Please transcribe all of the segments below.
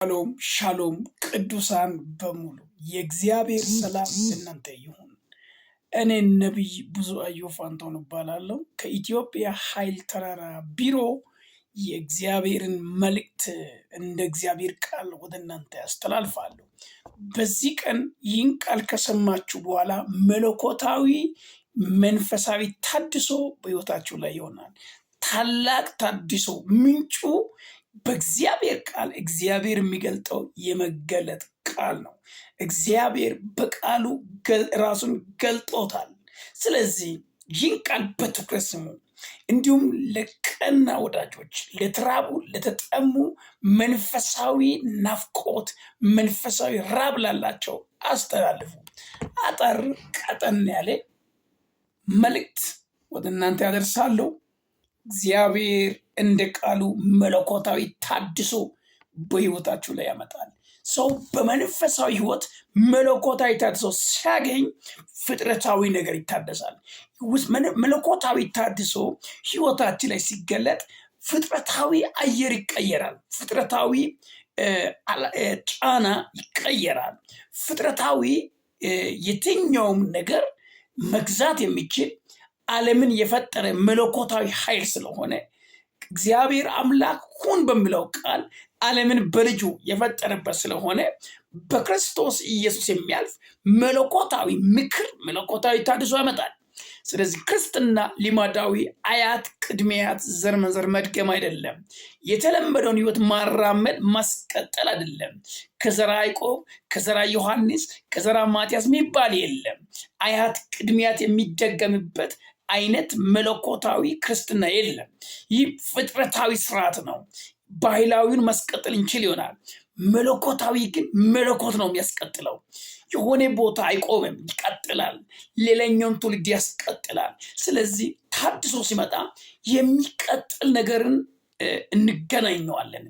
ሻሎም ሻሎም ቅዱሳን በሙሉ የእግዚአብሔር ሰላም ለእናንተ ይሁን። እኔ ነቢይ ብዙአየሁ ፋንታሁን እባላለሁ። ከኢትዮጵያ ኃይል ተራራ ቢሮ የእግዚአብሔርን መልእክት እንደ እግዚአብሔር ቃል ወደ እናንተ ያስተላልፋለሁ። በዚህ ቀን ይህን ቃል ከሰማችሁ በኋላ መለኮታዊ መንፈሳዊ ታድሶ በሕይወታችሁ ላይ ይሆናል። ታላቅ ታድሶ ምንጩ በእግዚአብሔር ቃል እግዚአብሔር የሚገልጠው የመገለጥ ቃል ነው። እግዚአብሔር በቃሉ ራሱን ገልጦታል። ስለዚህ ይህን ቃል በትኩረት ስሙ። እንዲሁም ለቀና ወዳጆች፣ ለተራቡ፣ ለተጠሙ፣ መንፈሳዊ ናፍቆት፣ መንፈሳዊ ራብ ላላቸው አስተላልፉ። አጠር ቀጠን ያለ መልእክት ወደ እናንተ ያደርሳለሁ። እግዚአብሔር እንደ ቃሉ መለኮታዊ ታድሶ በሕይወታችሁ ላይ ያመጣል። ሰው በመንፈሳዊ ሕይወት መለኮታዊ ታድሶ ሲያገኝ ፍጥረታዊ ነገር ይታደሳል። መለኮታዊ ታድሶ ሕይወታችን ላይ ሲገለጥ ፍጥረታዊ አየር ይቀየራል። ፍጥረታዊ ጫና ይቀየራል። ፍጥረታዊ የትኛውም ነገር መግዛት የሚችል ዓለምን የፈጠረ መለኮታዊ ኃይል ስለሆነ እግዚአብሔር አምላክ ሁን በሚለው ቃል ዓለምን በልጁ የፈጠረበት ስለሆነ በክርስቶስ ኢየሱስ የሚያልፍ መለኮታዊ ምክር፣ መለኮታዊ ታድሶ ያመጣል። ስለዚህ ክርስትና ሊማዳዊ አያት ቅድሚያት ዘር መንዘር መድገም አይደለም። የተለመደውን ሕይወት ማራመድ ማስቀጠል አይደለም። ከዘራ ያዕቆብ፣ ከዘራ ዮሐንስ፣ ከዘራ ማትያስ የሚባል የለም። አያት ቅድሚያት የሚደገምበት አይነት መለኮታዊ ክርስትና የለም። ይህ ፍጥረታዊ ስርዓት ነው። ባህላዊውን ማስቀጠል እንችል ይሆናል። መለኮታዊ ግን መለኮት ነው የሚያስቀጥለው። የሆነ ቦታ አይቆምም፣ ይቀጥላል። ሌላኛውን ትውልድ ያስቀጥላል። ስለዚህ ታድሶ ሲመጣ የሚቀጥል ነገርን እንገናኘዋለን።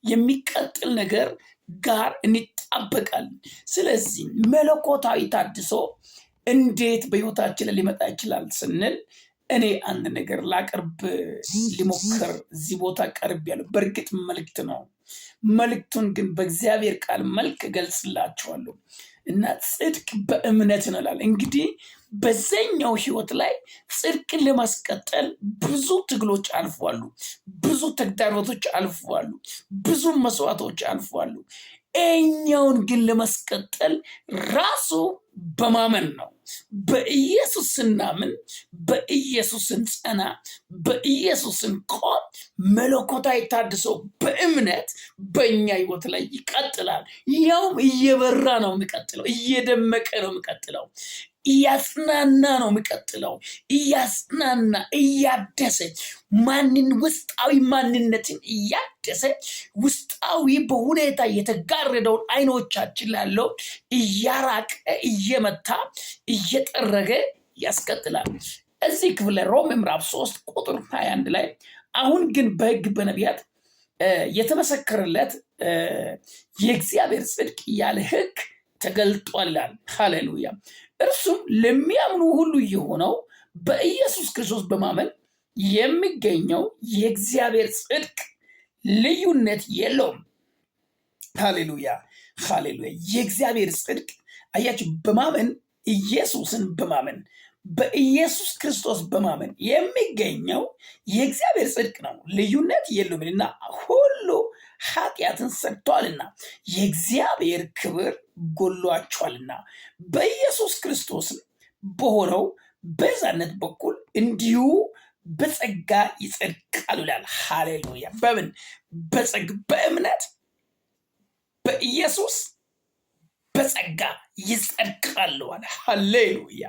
የሚቀጥል ነገር ጋር እንጣበቃለን። ስለዚህ መለኮታዊ ታድሶ እንዴት በሕይወታችን ላይ ሊመጣ ይችላል ስንል እኔ አንድ ነገር ላቀርብ ሊሞክር እዚህ ቦታ ቀርብ ያለው በእርግጥ መልእክት ነው። መልእክቱን ግን በእግዚአብሔር ቃል መልክ እገልጽላችኋለሁ እና ጽድቅ በእምነት እንላለን። እንግዲህ በዛኛው ሕይወት ላይ ጽድቅን ለማስቀጠል ብዙ ትግሎች አልፈዋሉ፣ ብዙ ተግዳሮቶች አልፈዋሉ፣ ብዙ መስዋዕቶች አልፈዋሉ። እኛውን ግን ለማስቀጠል ራሱ በማመን ነው። በኢየሱስ ስናምን፣ በኢየሱስ ስንጸና፣ በኢየሱስ ስንቆም መለኮታዊ ታድሶ በእምነት በእኛ ሕይወት ላይ ይቀጥላል። ያውም እየበራ ነው የሚቀጥለው፣ እየደመቀ ነው የሚቀጥለው፣ እያጽናና ነው የሚቀጥለው። እያጽናና እያደሰ ውስጣዊ ማንነትን እያደሰ ውስጣዊ በሁኔታ የተጋረደውን አይኖቻችን ላለው እያራቀ እየመታ እየጠረገ ያስቀጥላል። እዚህ ክፍል ሮሜ ምዕራፍ 3 ቁጥር 21 ላይ አሁን ግን በሕግ በነቢያት የተመሰከረለት የእግዚአብሔር ጽድቅ ያለ ሕግ ተገልጧል ይላል። ሃሌሉያ። እርሱም ለሚያምኑ ሁሉ የሆነው በኢየሱስ ክርስቶስ በማመን የሚገኘው የእግዚአብሔር ጽድቅ ልዩነት የለውም። ሃሌሉያ ሃሌሉያ። የእግዚአብሔር ጽድቅ አያችሁ፣ በማመን ኢየሱስን በማመን በኢየሱስ ክርስቶስ በማመን የሚገኘው የእግዚአብሔር ጽድቅ ነው፣ ልዩነት የለውምና ሁሉ ኃጢአትን ሰርተዋልና የእግዚአብሔር ክብር ጎሏቸዋልና በኢየሱስ ክርስቶስ በሆነው ቤዛነት በኩል እንዲሁ በጸጋ ይጸድቃሉ ይላል። ሃሌሉያ። በምን በጸጋ በእምነት በኢየሱስ በጸጋ ይጸድቃሉ አለ። ሃሌሉያ።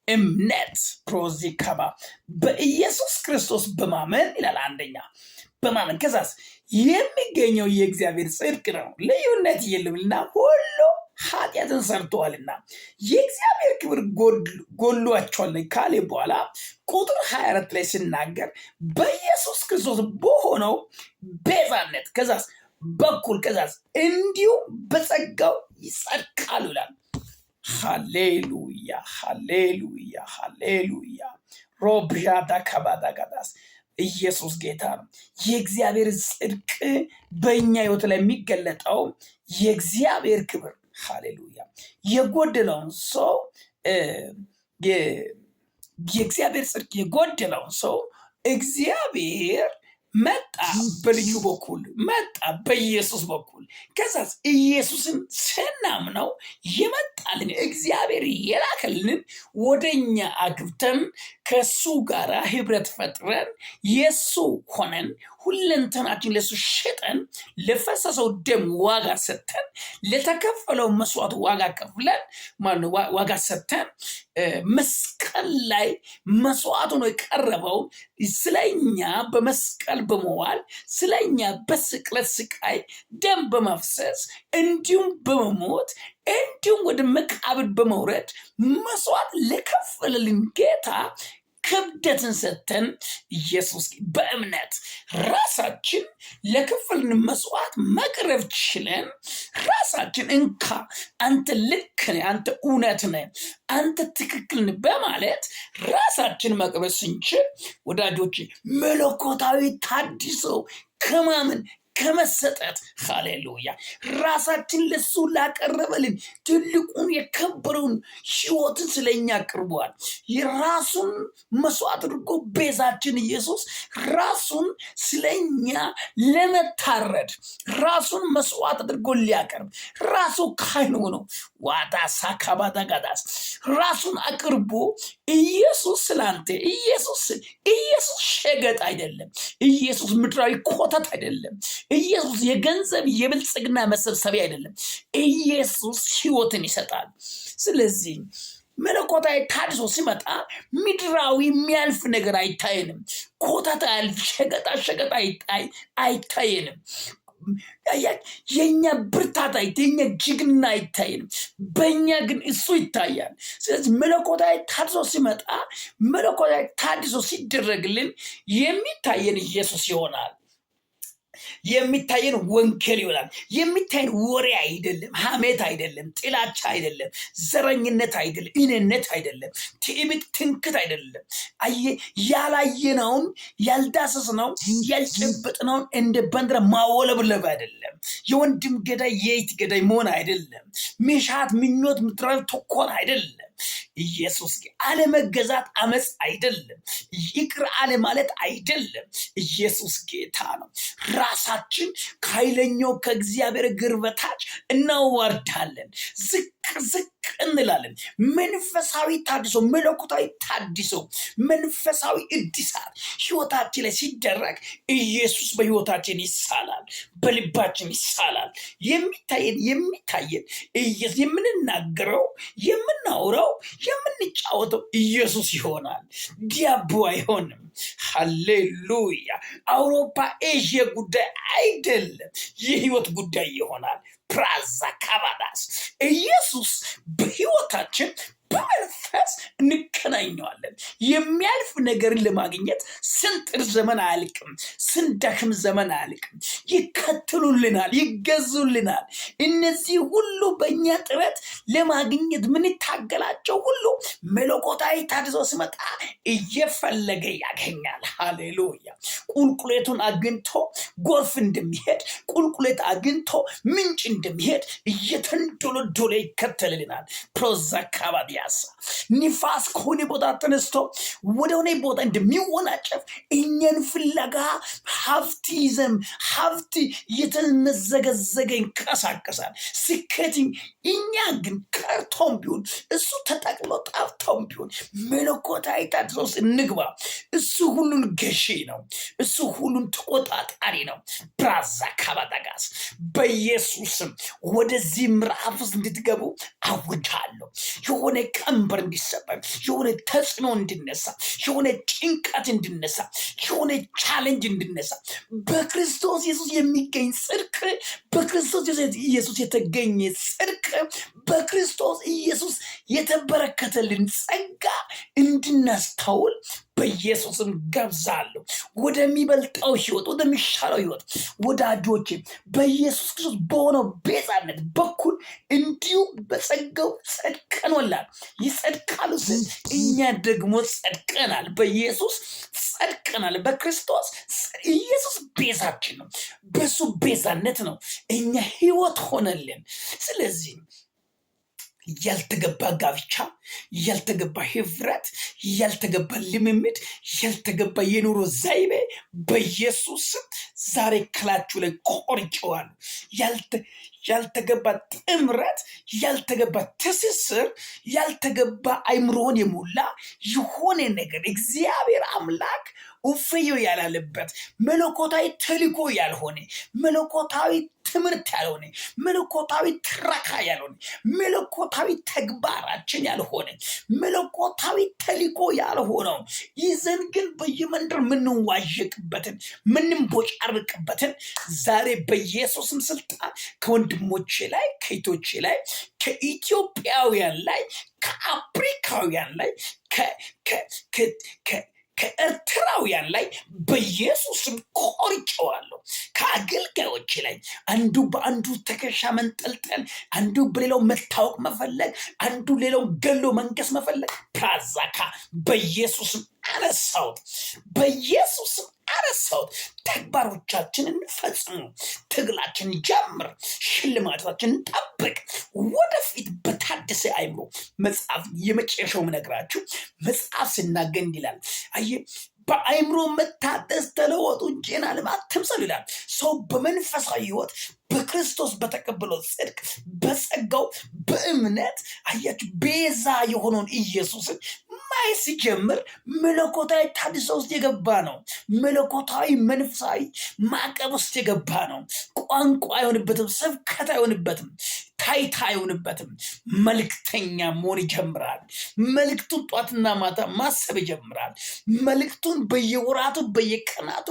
እምነት ፕሮዚካባ በኢየሱስ ክርስቶስ በማመን ይላል። አንደኛ በማመን ከዛስ የሚገኘው የእግዚአብሔር ጽድቅ ነው፣ ልዩነት የለምና ሁሉ ኃጢአትን ሰርተዋልና የእግዚአብሔር ክብር ጎሏቸዋል ካለ በኋላ ቁጥር 24 ላይ ሲናገር በኢየሱስ ክርስቶስ በሆነው ቤዛነት ከዛስ በኩል ከዛስ እንዲሁ በጸጋው ይጸድቃሉ ይላል። ሃሌሉያ ሃሌሉያ ሃሌሉያ። ሮብዣዳ ከባዳ ጋዳስ ኢየሱስ ጌታ ነው። የእግዚአብሔር ጽድቅ በእኛ ህይወት ላይ የሚገለጠው የእግዚአብሔር ክብር ሃሌሉያ የጎደለውን ሰው የእግዚአብሔር ጽድቅ የጎደለውን ሰው እግዚአብሔር መጣ በልጁ በኩል መጣ በኢየሱስ በኩል። ከዛስ ኢየሱስን ስናምነው የመጣልን እግዚአብሔር የላከልን ወደኛ አግብተን ከሱ ጋር ህብረት ፈጥረን የሱ ሆነን ሁለንተናችን ለሱ ሸጠን ለፈሰሰው ደም ዋጋ ሰጥተን ለተከፈለው መስዋዕት ዋጋ ከፍለን ዋጋ ሰጥተን መስቀል ላይ መስዋዕት ሆኖ የቀረበው ስለኛ በመስቀል በመዋል ስለኛ በስቅለት ስቃይ ደም በማፍሰስ እንዲሁም በመሞት እንዲሁም ወደ መቃብር በመውረድ መስዋዕት ለከፈለልን ጌታ ክብደትን ሰጥተን ኢየሱስ በእምነት ራሳችን ለከፈልን መስዋዕት መቅረብ ችለን ራሳችን እንካ አንተ ልክ ነህ፣ አንተ እውነት ነህ፣ አንተ ትክክል ነህ በማለት ራሳችን መቅረብ ስንችል ወዳጆች መለኮታዊ ታድሶ ከማመን ከመሰጠት ሃሌሉያ ራሳችን ለሱ ላቀረበልን ትልቁን የከበረውን ህይወትን ስለኛ አቅርቧል። የራሱን መስዋዕት አድርጎ ቤዛችን ኢየሱስ ራሱን ስለኛ ለመታረድ ራሱን መስዋዕት አድርጎ ሊያቀርብ ራሱ ካህን ሆኖ ዋታ ሳካባዳጋዳስ ራሱን አቅርቦ ኢየሱስ ስላንተ ኢየሱስ ሸገጥ አይደለም። ኢየሱስ ምድራዊ ኮተት አይደለም። ኢየሱስ የገንዘብ የብልጽግና መሰብሰቢያ አይደለም። ኢየሱስ ህይወትን ይሰጣል። ስለዚህ መለኮታዊ ታድሶ ሲመጣ ምድራዊ የሚያልፍ ነገር አይታየንም። ኮተት አያልፍ፣ ሸቀጣ አይታየንም። የኛ ብርታት የኛ ጅግና አይታየንም። በእኛ ግን እሱ ይታያል። ስለዚህ መለኮታዊ ታድሶ ሲመጣ መለኮታዊ ታድሶ ሲደረግልን የሚታየን ኢየሱስ ይሆናል። የሚታየን ወንጌል ይሆናል። የሚታየን ወሬ አይደለም፣ ሐሜት አይደለም፣ ጥላቻ አይደለም፣ ዘረኝነት አይደለም፣ ኢነነት አይደለም፣ ትዕቢት፣ ትንክት አይደለም። ያላየነውን ያልዳሰስነውን ያልጨበጥነውን እንደ ባንዲራ ማወለብለብ አይደለም። የወንድም ገዳይ የእህት ገዳይ መሆን አይደለም። መሻት፣ ምኞት፣ ምድራዊ ተኮር አይደለም። ኢየሱስ አለመገዛት አመፅ አይደለም። ይቅር አለ ማለት አይደለም። ኢየሱስ ጌታ ነው። ራሳችን ከኃይለኛው ከእግዚአብሔር እግር በታች እናዋርዳለን፣ ዝቅ እንላለን። መንፈሳዊ ታድሶ፣ መለኮታዊ ታድሶ፣ መንፈሳዊ እድሳት ህይወታችን ላይ ሲደረግ ኢየሱስ በህይወታችን ይሳላል፣ በልባችን ይሳላል። የሚታየን ኢየሱስ የምንናገረው የምናውረው የምንጫወተው ኢየሱስ ይሆናል፣ ዲያቦ አይሆንም። ሃሌሉያ። አውሮፓ ኤዥያ ጉዳይ አይደለም፣ የህይወት ጉዳይ ይሆናል። ፕራዛ ካባዳስ ኢየሱስ በህይወታችን በመንፈስ እንገናኘዋለን። የሚያልፍ ነገርን ለማግኘት ስንጥር ዘመን አያልቅም፣ ስንደክም ዘመን አያልቅም። ይከተሉልናል፣ ይገዙልናል። እነዚህ ሁሉ በእኛ ጥረት ለማግኘት ምንታገላቸው ሁሉ መለኮታዊ ታድሶ ሲመጣ እየፈለገ ያገኛል። ሃሌሉያ። ቁልቁሌቱን አግኝቶ ጎርፍ እንደሚሄድ ቁልቁሌት አግኝቶ ምንጭ እንደሚሄድ እየተንዶለዶለ ይከተልልናል። ፕሮዛ ካባዲያሳ ንፋስ ከሆነ ቦታ ተነስቶ ወደ ሆነ ቦታ እንደሚወናጨፍ እኛን ፍለጋ ሀብት ይዘን ሀብት እየተመዘገዘገ ይንቀሳቀሳል። ስኬትን እኛ ግን ቀርቶም ቢሆን እሱ ተጠቅሎ ጠፍቶም ቢሆን መለኮታዊ ታድሶ ውስጥ እንግባ። እሱ ሁሉን ገዢ ነው። እሱ ሁሉን ተቆጣጣሪ ነው። ብራዛ ካባዳጋስ በኢየሱስም ወደዚህ ምዕራፍ ውስጥ እንድትገቡ አውጃለሁ። የሆነ ቀንበር እንዲሰበር፣ የሆነ ተጽዕኖ እንዲነሳ፣ የሆነ ጭንቀት እንዲነሳ፣ የሆነ ቻሌንጅ እንዲነሳ በክርስቶስ ኢየሱስ የሚገኝ ጽድቅ፣ በክርስቶስ ኢየሱስ የተገኘ ጽድቅ፣ በክርስቶስ ኢየሱስ የተበረከተልን ጸጋ እንድናስተውል በኢየሱስም ገብዛለሁ ወደሚበልጠው ህይወት፣ ወደሚሻለው ህይወት። ወዳጆቼ በኢየሱስ ክርስቶስ በሆነው ቤዛነት በኩል እንዲሁ በጸጋው ጸድቀናል። ይጸድቃሉ ስል እኛ ደግሞ ጸድቀናል። በኢየሱስ ጸድቀናል። በክርስቶስ ኢየሱስ ቤዛችን ነው። በሱ ቤዛነት ነው እኛ ህይወት ሆነልን። ስለዚህ ያልተገባ ጋብቻ፣ ያልተገባ ህብረት፣ ያልተገባ ልምምድ፣ ያልተገባ የኑሮ ዘይቤ በኢየሱስ ዛሬ ከላችሁ ላይ ቆርጬዋለሁ። ያልተገባ ጥምረት፣ ያልተገባ ትስስር፣ ያልተገባ አይምሮን የሞላ የሆነ ነገር እግዚአብሔር አምላክ ውፍዮ ያላለበት መለኮታዊ ተልእኮ ያልሆነ መለኮታዊ ትምህርት ያልሆነ መለኮታዊ ትረካ ያልሆነ መለኮታዊ ተግባራችን ያልሆነ መለኮታዊ ተልእኮ ያልሆነው ይዘን ግን በየመንደር ምንዋዠቅበትን ምንቦጫርቅበትን ዛሬ በኢየሱስም ስልጣን ከወንድሞቼ ላይ ከእህቶቼ ላይ ከኢትዮጵያውያን ላይ ከአፍሪካውያን ላይ ከኤርትራውያን ላይ በኢየሱስም ቆርጬዋለሁ። ከአገልጋዮች ላይ አንዱ በአንዱ ትከሻ መንጠልጠል፣ አንዱ በሌላው መታወቅ መፈለግ፣ አንዱ ሌላው ገሎ መንገስ መፈለግ ፕራዛካ በኢየሱስም አነሳሁት። በኢየሱስም አነሳሁት። ተግባሮቻችንን ፈጽሙ። ትግላችንን ጀምር። ሽልማታችንን ጠብቅ። ወደፊት በታደሰ አይምሮ መጽሐፍ የመጨረሻው ምነግራችሁ መጽሐፍ ሲናገር ይላል በአይምሮ መታደስ ተለወጡ እንጂ ልማት ትምሰሉ ይላል። ሰው በመንፈሳዊ ህይወት በክርስቶስ በተቀበለው ጽድቅ በጸጋው በእምነት አያችሁ ቤዛ የሆነውን ኢየሱስን ማየት ሲጀምር መለኮታዊ ታድሶ ውስጥ የገባ ነው። መለኮታዊ መንፈሳዊ ማዕቀብ ውስጥ የገባ ነው። ቋንቋ አይሆንበትም፣ ስብከት አይሆንበትም፣ ታይታ አይሆንበትም። መልክተኛ መሆን ይጀምራል። መልክቱን ጧትና ማታ ማሰብ ይጀምራል። መልክቱን በየወራቱ በየቀናቱ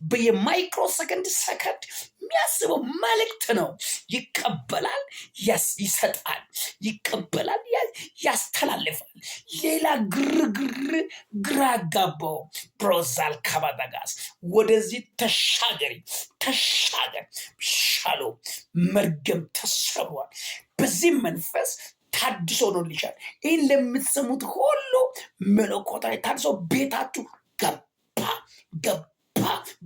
በየማይክሮ ሰከንድ የሚያስበው መልክት ነው። ይቀበላል፣ ይሰጣል፣ ይቀበላል፣ ያስተላልፋል። ሌላ ግርግር ግራ ጋባው ብሮዛል ካባዳጋስ ወደዚህ ተሻገር ሻሎ መርገም ተሰሯል። በዚህ መንፈስ ታድሶ ነው ልሻል። ይህን ለምትሰሙት ሁሉ መለኮታዊ ታድሶ ቤታችሁ ገባ።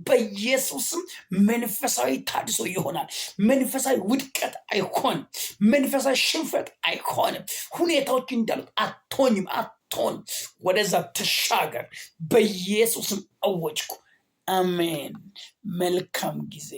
በኢየሱስም መንፈሳዊ ታድሶ ይሆናል። መንፈሳዊ ውድቀት አይሆንም። መንፈሳዊ ሽንፈት አይሆንም። ሁኔታዎች እንዳሉት አትሆንም። ወደዛ ተሻገር። በኢየሱስም አወጅኩ። አሜን። መልካም ጊዜ